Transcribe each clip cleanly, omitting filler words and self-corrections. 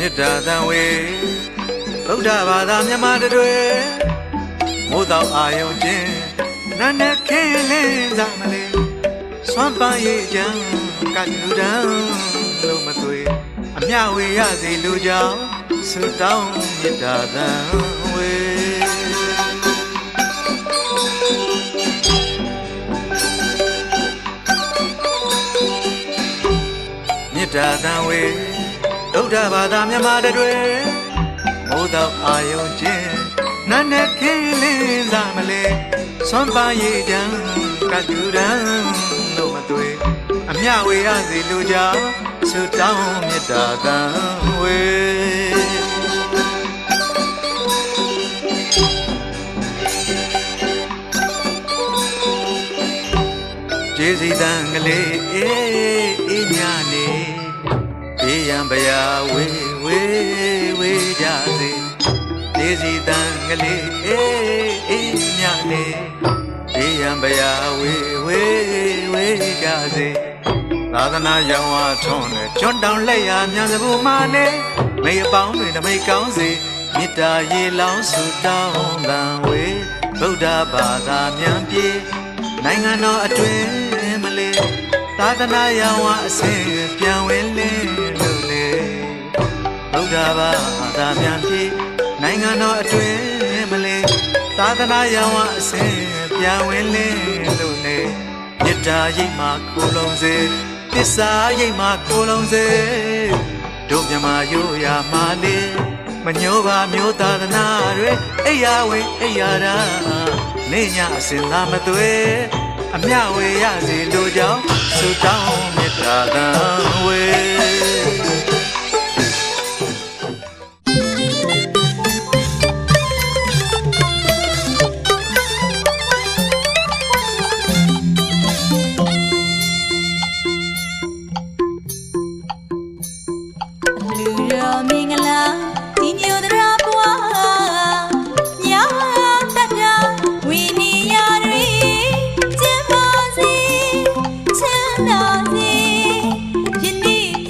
မေတ္တာသံဝေဗုဒ္ဓဘာသာမြန်မာတွေမိုးတောင်အာယုံချင်းနတ်နဲ့ခင်းလင်းစားမလေးစွမ်းပန်းရဲ့ကြံကလူတန်းလို့မသွေအမြဝေရစီလူကြောင့်ဆုတောင်းမေတ္တာသံဝေမေတ္တာသံဝေဗုဒ္ဓဘာသာမြန်မာတွေမိုးတောင်အာယုံချင်းနတ်နဲ့ခင်းလင်းစားမလေးစွမ်းပန်းရဲ့ကြံကလူတန်းလို့မသွေအမြဝေရစီလူကြောင့်ဆုတောင်းမေတ္တာသံဝေကျေးဇူးတန်ကလေးအေးညာနေဘေးရန်ဗျာဝေကြစေကျေးဇူးတန်ကလေးအေးညာနေဘေးရန်ဗျာဝေကြစေသာသနာရောင်ဝါထွန်းနဲ့ကျွန်းတောင်လက်ရမြန်စပူမာနေမိအပေါင်းတွေဓမိတ်ကောင်းစေမေတ္တာရေလောင်းဆုတောင်းတန်ဝေဗုဒ္ဓဘာသာမြန်ပြေနိုင်ငံတော်အတွင်းမလေးသာသနာရောင်ဝါအစဉ်ပြန်ဝင်လင်းလို့လေဗုဒ္ဓဘာသာမြန်ပြေနိုင်ငံတော်အတွင်းမလေးသာသနာရောင်ဝါအစဉ်ပြန်ဝင်လင်းလို့လေမေတ္တာရိပ်မှာကိုလုံးစေသစ္စာရိပ်မှာကိုလုံးစေတို့မြမရိုးရာမာလေးမညိုပါမျိုးသာသနာတွေအိယာဝေအိယာရာနေညအစဉ်သာမသွေအမြဝေရစီလိုကြောင့်ဆုတောင်းမေတ္တာသံဝေချ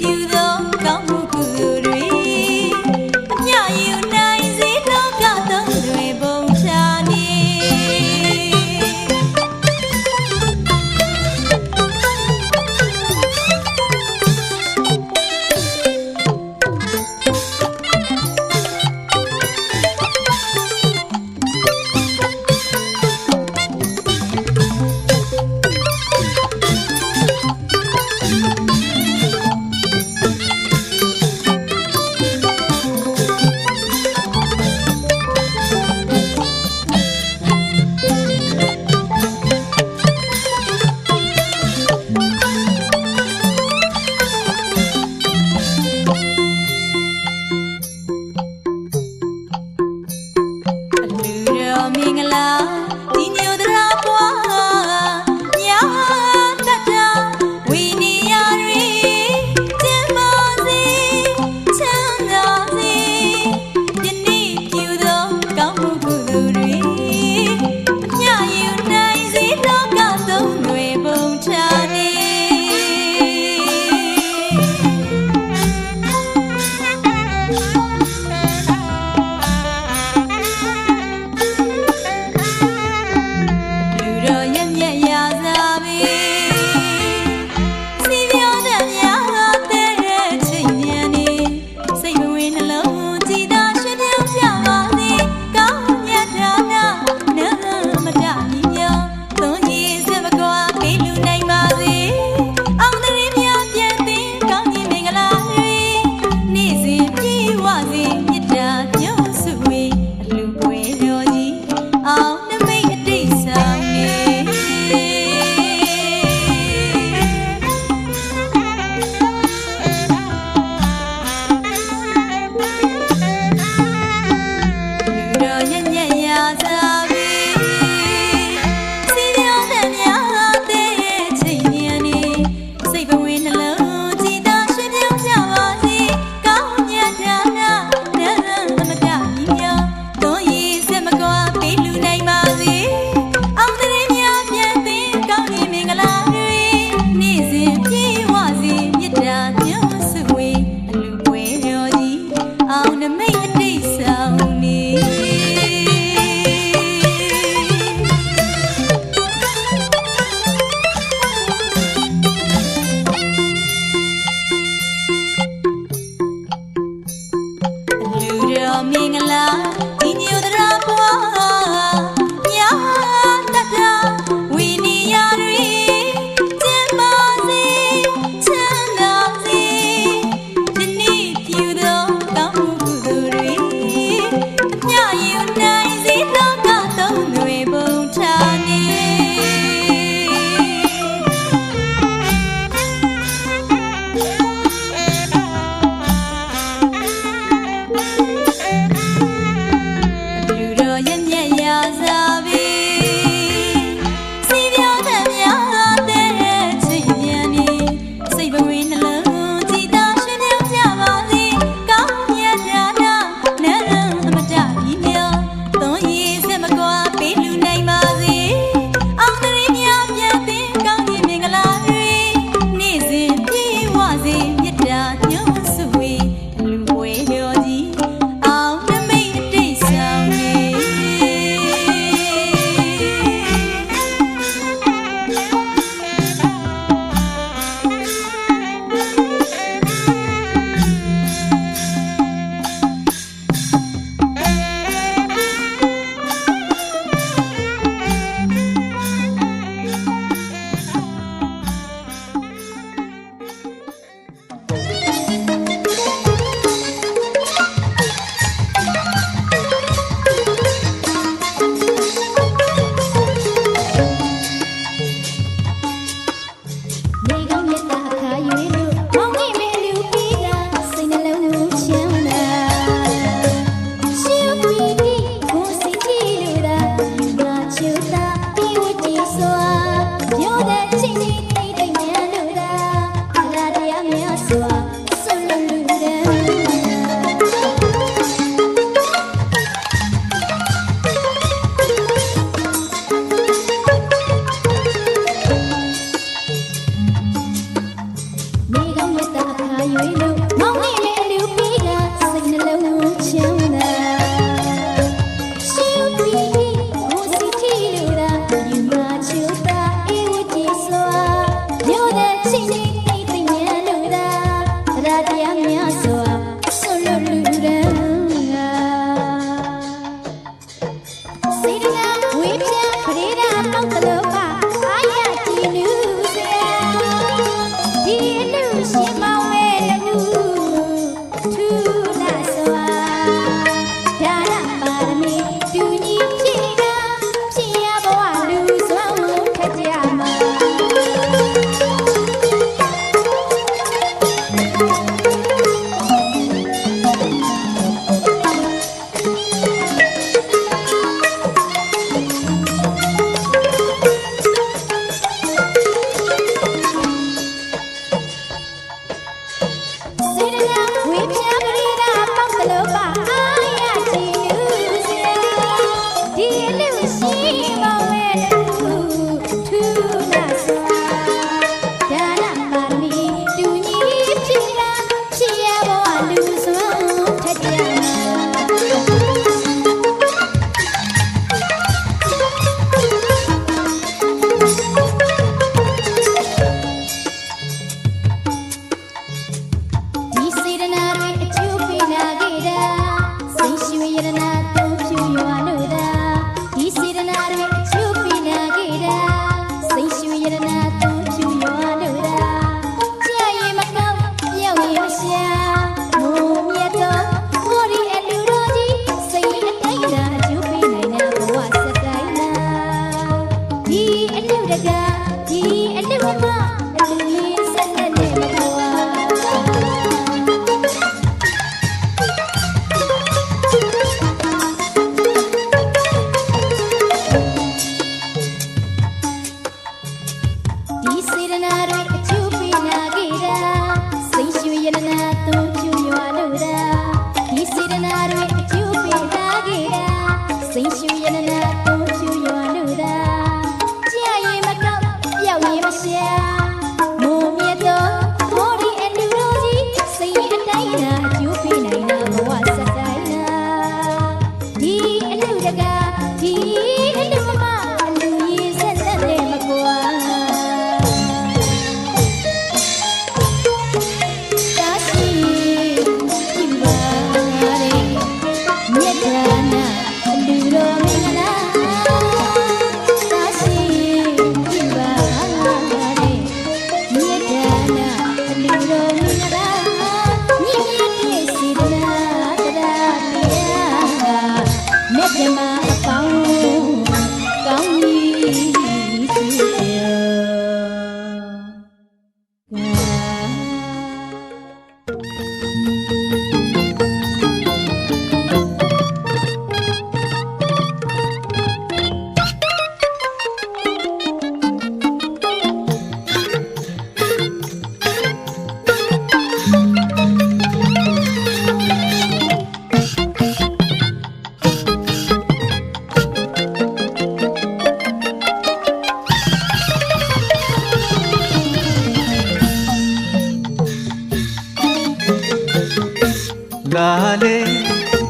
လာလေ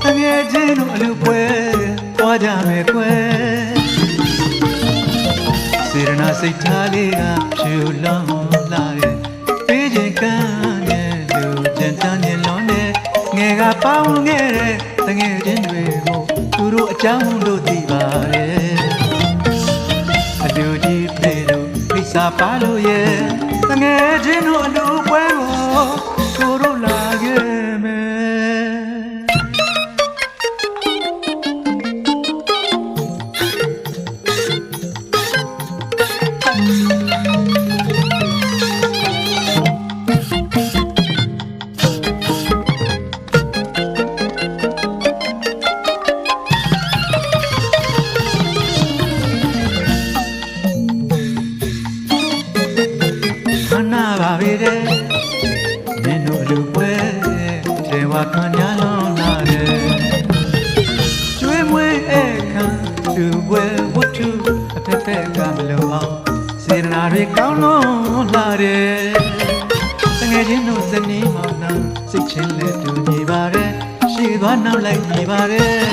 တငယ်ချင်းတို့အလူပွဲပွားကြမယ်ကွယ်စေရနာစိတ်ထားလေးကဖြူလောင်းလာရဲ့ပေးခြင်းကမ်းရဲ့လူကြံတန်းခြင်းလုံးနဲ့ငယ်ကပေါင်းခဲ့တဲ့တငယ်ချင်းတွေကိုသူတို့အကြောင်းတို့သိပါတယ်အလူကြီးပြေတို့မိစားပါလို့ရဲ့တငယ်ချင်းတို့အလူပွဲကိုတို့လာခဲ့ ဝါခံရလုံးလာတယ်ကျွေးမွေးအခါလူပွဲဝတ္ထုအဖက်ဖက်ကမလုံအောင်စေတနာတွေကောင်းလုံးလာတယ်တငယ်ချင်းတို့ဇနီးမောင်နှံစိတ်ချင်းလက်တူညီပါတယ်ရှိသွားနောက်လိုက်ညီပါတယ်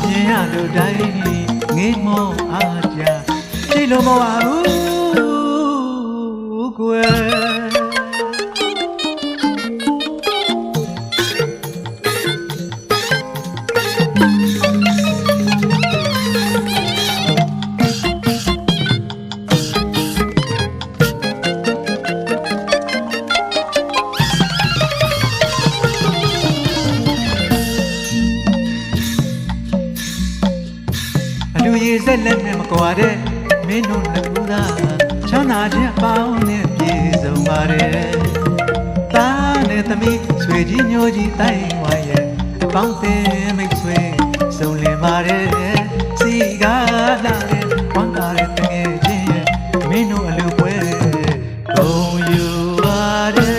မြင်ရလို့တိုင်းငေးမောအားကြရှိလို့မပါဘူးကွယ်ဆက်လက်နဲ့မကွာတဲ့မင်းတို့နှစ်ဦးသားချမ်းသာခြင်းပေါင်းနဲ့ပြည့်စုံပါတယ်။သားနဲ့သမီးဆွေကြီးမျိုးကြီးတိုင်းဝိုင်းရဲ့ပေါင်းသင်းမိတ်ဆွေစုံလင်ပါတယ်။စီကားလာတဲ့ဝမ်းသာတဲ့တငယ်ချင်းရဲ့မင်းတို့အလူပွဲဂုဏ်ယူပါတယ်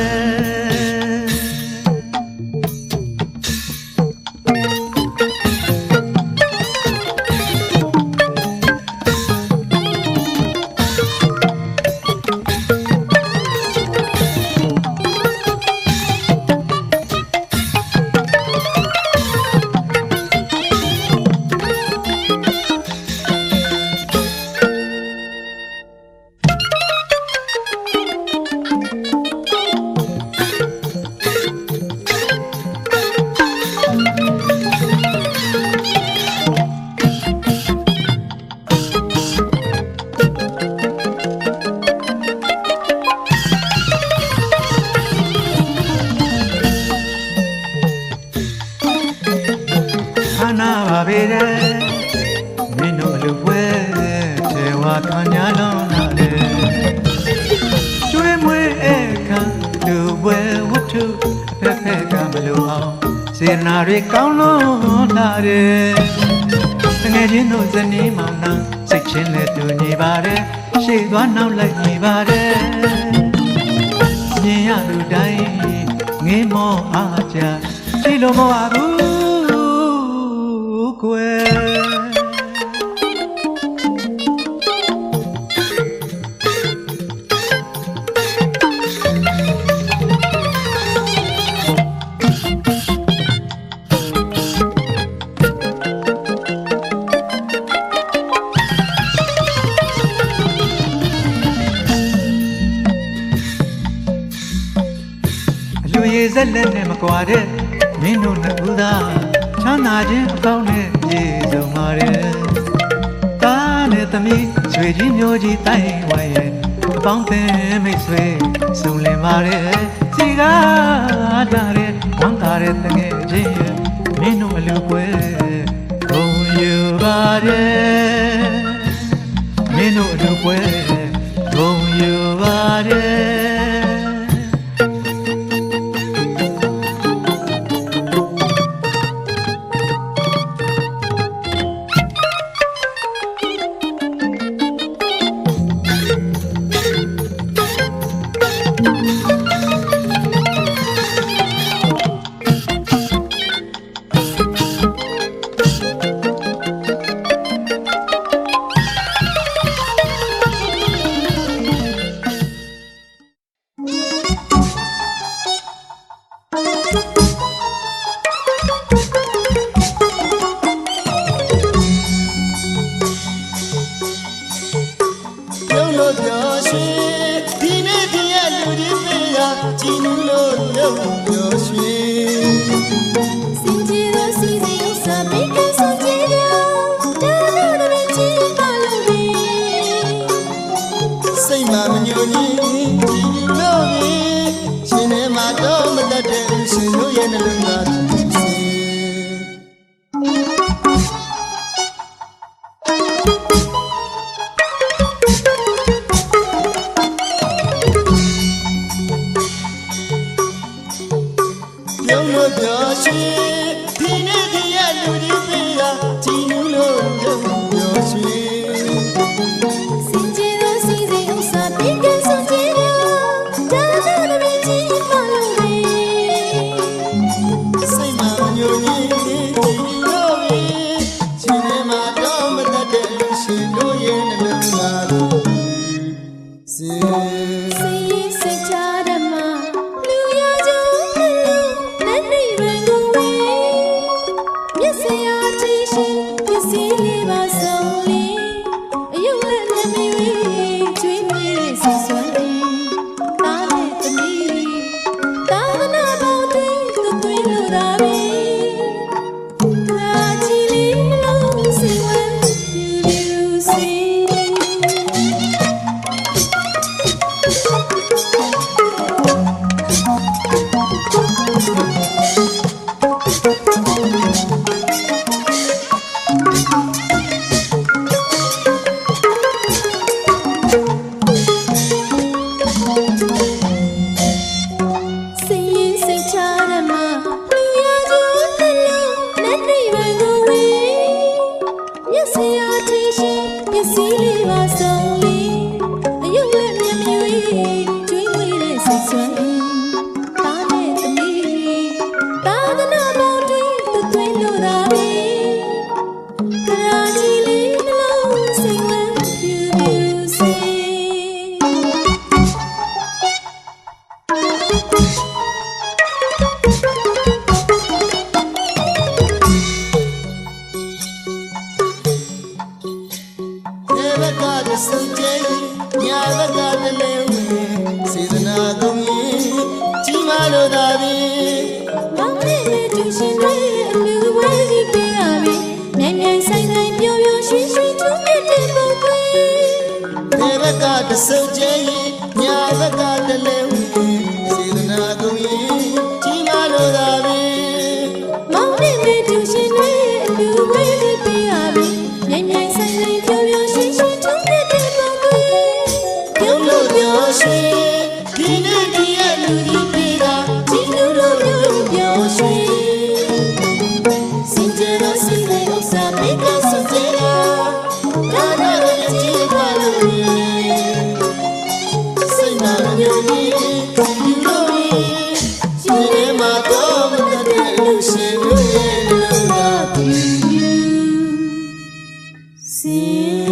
မင်းတို့အလူပွဲထေဝါခံရလုံးလာတယ်ကျွေးမွေးအခါလူပွဲဝတ္ထုအဖက်ဖက်ကမလိုအောင်စေနာတွေကောင်းလုံးလာတယ်တငယ်ချင်းတို့ဇနီးမောင်နှံစိတ်ချင်းနဲ့တူညီပါတယ်ရှေ့သွားနောက်လိုက်ညီပါတယ်မြင်ရသူတိုင်းငေးမောအားကြရှိလို့မပါဘူးကွယ်လူရည်ဆက်လက်နဲ့မကွာတဲ့မင်းတို့နှစ်ဦးသားချမ်းသာခြင်းအကောင်းနဲ့ပြည့်စုံပါတယ်။သားနဲ့သမီးဆွေကြီးမျိုးကြီးတိုင်းဝိုင်းရဲ့အပေါင်းအသင်းမိတ်ဆွေစုံလင်ပါတယ်။စီကားလာတဲ့ဝမ်းသာတဲ့တငယ်ချင်းရဲ့မင်းတို့အလူပွဲဂုဏ်ယူပါတယ်။မင်းတို့အလူပွဲဂုဏ်ယူပါတယ် လို့သာပြီမောင်လေးနဲ့တူရှင်တွေအလူဝဲစီပြရပြီမြိုင်မြိုင်ဆိုင်ဆိုင်ပျော်ပျော်ရွှင်ရွှင်ချွတ်တဲ့ပုံကွယ်ဒီဘက်ကတဆုပ်ကျဲရင်ညာဘက်ကတလဲဝီစေတနာကုန်ရင်ကြီးမားလို့သာပြီမောင်လေးနဲ့တူရှင်တွေအလူဝဲစီပြရပြီမြိုင်မြိုင်ဆိုင်ဆိုင်ပျော်ပျော်ရွှင်ရွှင်ချွတ်တဲ့ပုံကွယ်ပြုံးလို့ပျော်ရွှင်ဒီနေ့ဒီရဲ့လူကြီးပြေတာဒီလူတို့မျိုးပျော်ရွှင်စင်ကြယ်တော့စိတ်နဲ့ဥစ္စာမိတ်ကစင်ကြယ်တာဒါနာရဲ့ကြည့်ပါလို့စိတ်နာမျိုးကြီးဒီလိုရှင်နေမှာတော့မတတ်တဲ့လူရှင်တို့ရဲ့လူသာတူစင်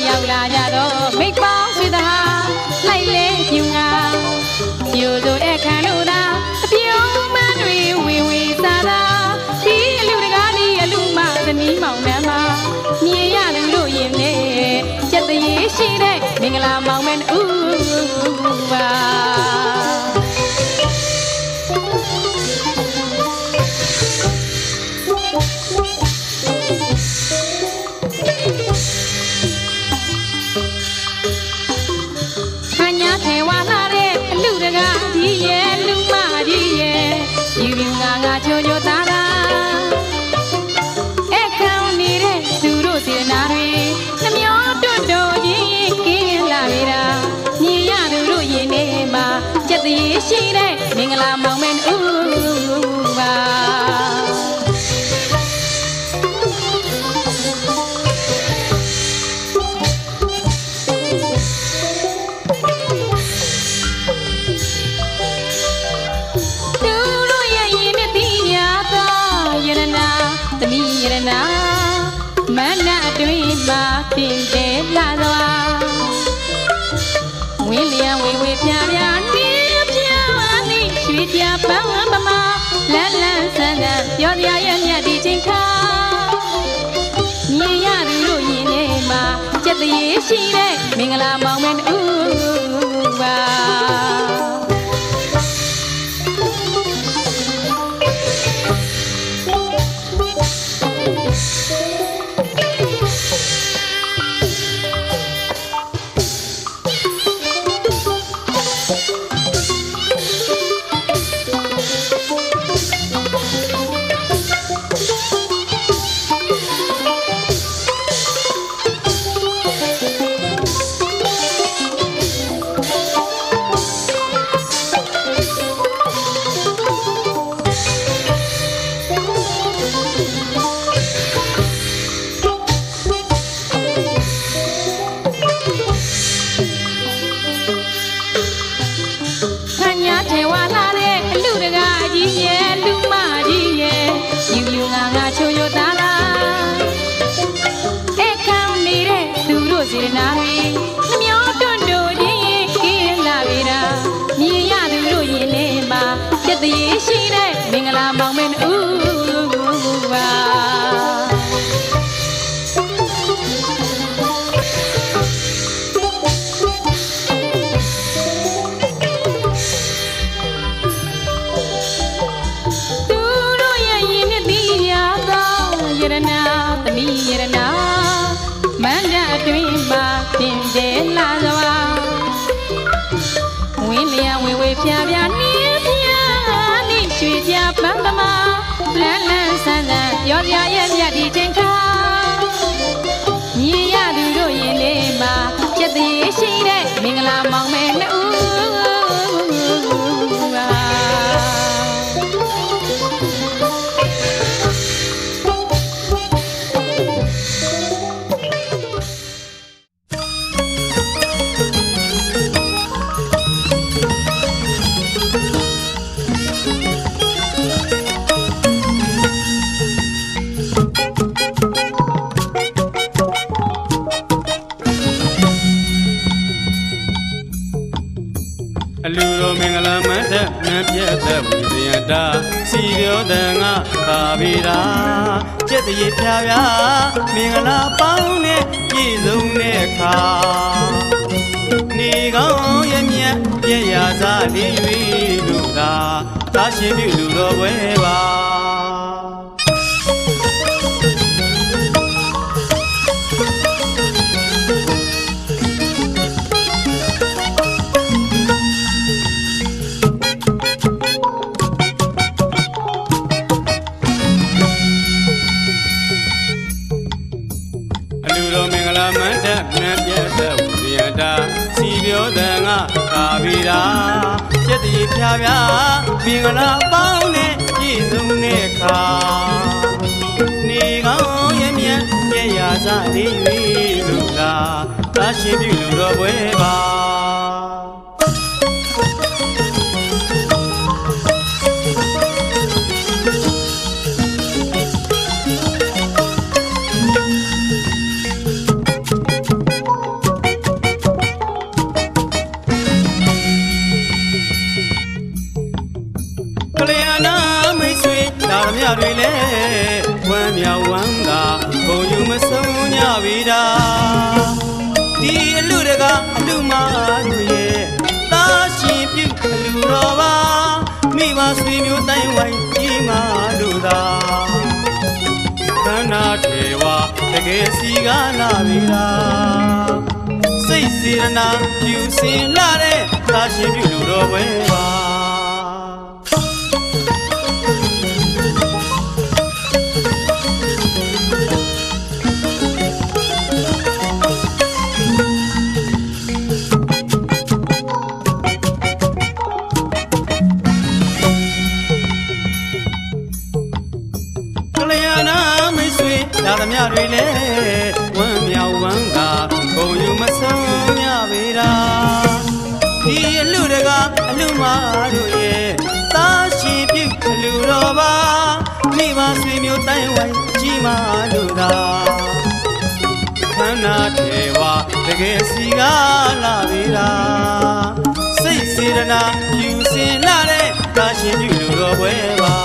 ရောက်လာကြတော့မိပေါင်းဆွေသာလိုက်လေပြူငါပြိုဆိုအခမ်းလို့သာအပြုံးမတွေဝေဝေစားတာဒီအလူတကားဒီအလူမသနီးမောင်နှမ်းမမြင်ရလူတို့ရင်နဲ့စက်တရေရှိတဲ့မင်္ဂလာမောင်မဲဦးပါချိုချိုသားသားအခမ်းနေတဲ့သူတို့စေနာတွေနှမျောတွတ်တော်ကြီးကင်းလာပြီတာမြင်ရသူတို့ရင်ထဲမှာစက်တရေရှိတဲ့မင်္ဂလာမောင်မဲဦးပါသမီးရနာမနအတွင်းမှာတင်တယ်လာသွားဝင်းလျံဝေဝေပြပြနေပြနေရွှေပြပန်းပမလန်းလန်းဆန်းဆန်းပြောပြရဲ့မြတ်ဒီချိန်ခါမြင်ရသူတို့ရင်ထဲမှာစက်တရေရှိတဲ့မင်္ဂလာမောင်မဲဦးပါတရေရှိတဲ့မင်္ဂလာမောင်မဲဦးပါသူတို့ရဲ့ရင်နဲ့တီးရသောယရနာသမီးယရနာမန္တအတွင်းမှာတင်တယ်လာစွာဝင်းလျံဝေဝေပြပြနေရွှေပြပန်းပမလန်းလန်းဆန်းဆန်းပြောပြရဲ့မြတ်ဒီချိန်ခါမြင်ရသူတို့ရင်လေးမှာစက်တရေရှိတဲ့မင်္ဂလာမောင်မဲဦးပါ တော်မင်္ဂလာမတ်တဲ့မြတ်ပြတ်တဲ့ဝိဇယတာစီပြောတဲ့ငါသာဗီရာကျက်တည်းဖြာဖြာမင်္ဂလာပေါင်းနဲ့ပြည့်စုံတဲ့အခါနေကောင်းရဲ့မြတ်ပြည့်ရာစားလေး၍လူသာသာရှင်ပြုလူတော်ဝဲပါမန္တနတ်ပြတ်တဲ့ဝိဇယတာစီပြောတဲ့ငါသာဗီရာကျက်တည်းဖြာဖြာမင်္ဂလာပေါင်းနဲ့ပြည့်စုံတဲ့အခါနေကောင်းရဲ့မြတ်ပြည့်ရာစားလေး၍လူသာသာရှင်ပြုလူတော်ပွဲပါတွေလဲဝမ်းမြောက်ဝမ်းသာဘုံယူမဆုံးညပြီတာဒီအလူတကအလူမတို့ရဲ့သာရှင်ပြုအလူတော်ပါမိဘဆွေမျိုးတိုင်းဝိုင်းကြီးမာတို့သာခန္ဓာထေဝတကယ်စီကားလာပြီလားစိတ်စေရနာပြုစင်လာတဲ့သာရှင်ပြုလူတော်ပဲပါသာသမျှတွေလဲဝမ်းမြောက်ဝမ်းသာဘုံယူမဆုံးညပေတာဒီအလူတကအလူမတို့ရဲ့သာရှင်ပြုအလူတော်ပါမိဘဆွေမျိုးတိုင်းဝိုင်းကြီးမာတို့သာခန္ဓာထေဝတကယ်စီကားလာပေတာစိတ်စေရနာယူစင်လာတဲ့သာရှင်ပြုလူတော်ပွဲပါ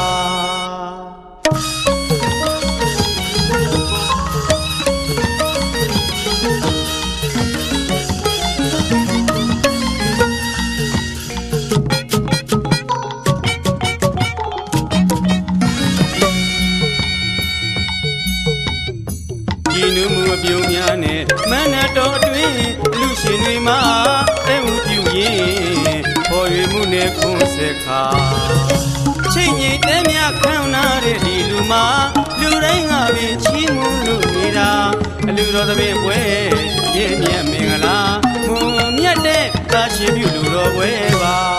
လူမှုအပြုံများနဲ့မနတော်အတွင်းလူရှင်တွေမှာအဲမှုပြုရင်ပေါ်ရွေမှုနဲ့ခွန်းဆက်ခါချိန်ကြီးတဲမြခံနာတဲ့ဒီလူမှာလူတိုင်းကပင်ချီးမွမ်းလို့နေတာအလူတော်သဘင်ပွဲရဲ့မြတ်မင်္ဂလာမွန်မြတ်တဲ့သာရှင်ပြုလူတော်ပွဲပါ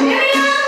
Yeah.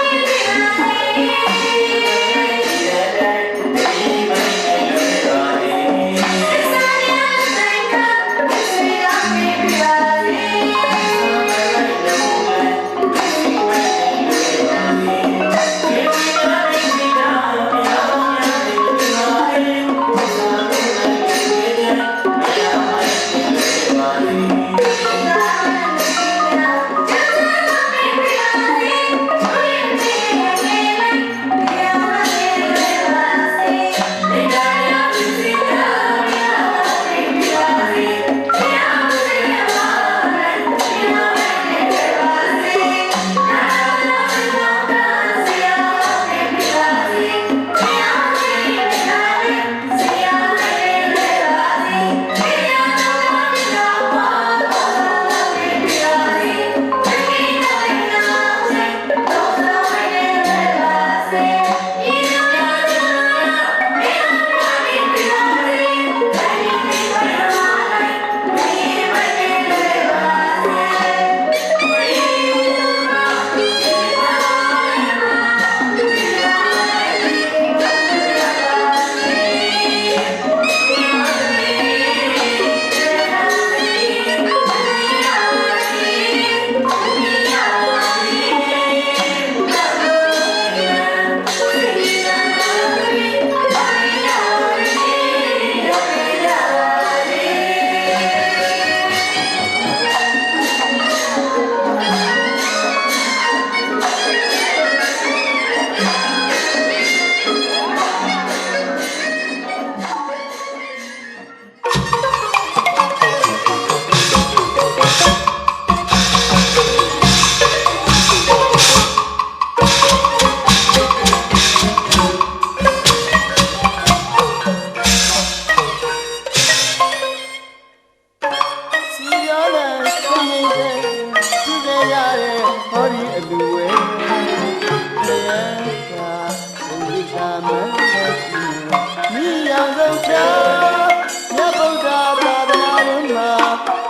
ရောလည်းဆင်းနေတဲ့သူတွေရတဲ့ဟောဒီအလူဝဲရဲ့သာဘုရားမနဲ့မိအောင်ဆုံးချာမြတ်ဗုဒ္ဓသာသနာတော်မှာ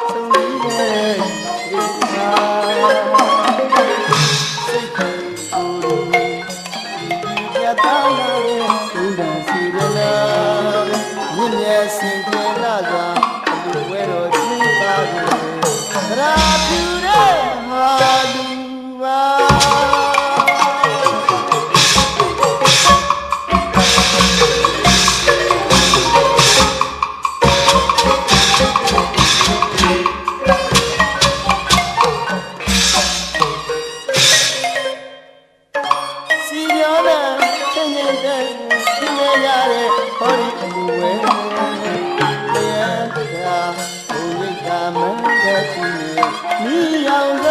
ဆုံးနေတဲ့ဒီသာစိတ်ကိုယ်ကိုရတာလည်းဘုရားစီရလာမြင့်မြတ်စင်ကြယ်လာစွာအလူဝဲတော်ကြီးပါသည်ရာပြူရဲဟာလူပါစီရောလည်းဆင်းနေတဲ့ဒီနေရတဲ့ဟောဒီအလူဝဲတရားသာဘုရားမန္တကြီးမိအောင်